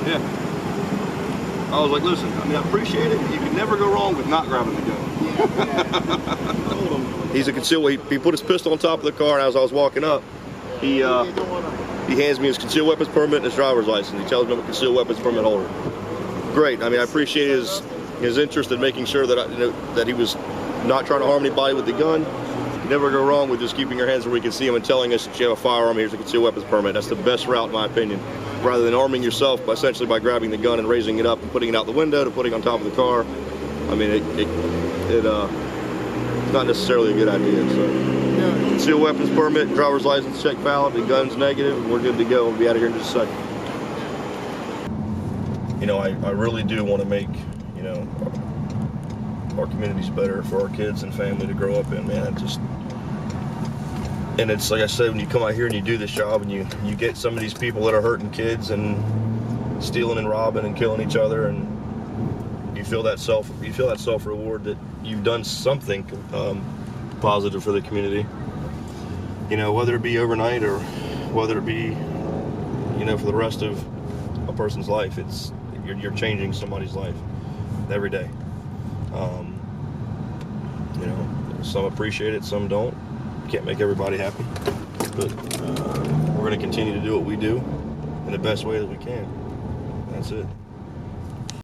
Yeah. I was like, listen, I mean, I appreciate it. You can never go wrong with not grabbing the gun. He's a concealed. He put his pistol on top of the car, and as I was walking up, he hands me his concealed weapons permit and his driver's license. He tells me I'm a concealed weapons permit holder. Great. I mean, I appreciate his interest in making sure that that he was not trying to harm anybody with the gun. You never go wrong with just keeping your hands where we can see him and telling us that you have a firearm. Here's a concealed weapons permit. That's the best route, in my opinion, rather than arming yourself essentially by grabbing the gun and raising it up and putting it out the window to putting it on top of the car. I mean, it's not necessarily a good idea. So, concealed weapons permit, driver's license check valid, the gun's negative, and we're good to go. We'll be out of here in just a second. You know, I really do want to make, you know, our communities better for our kids and family to grow up in, man. And it's like I said, when you come out here and you do this job and you get some of these people that are hurting kids and stealing and robbing and killing each other, and you feel that self reward that you've done something positive for the community. You know, whether it be overnight or whether it be, you know, for the rest of a person's life, you're changing somebody's life every day. You know, some appreciate it, some don't. Can't make everybody happy, but we're going to continue to do what we do in the best way that we can. That's it.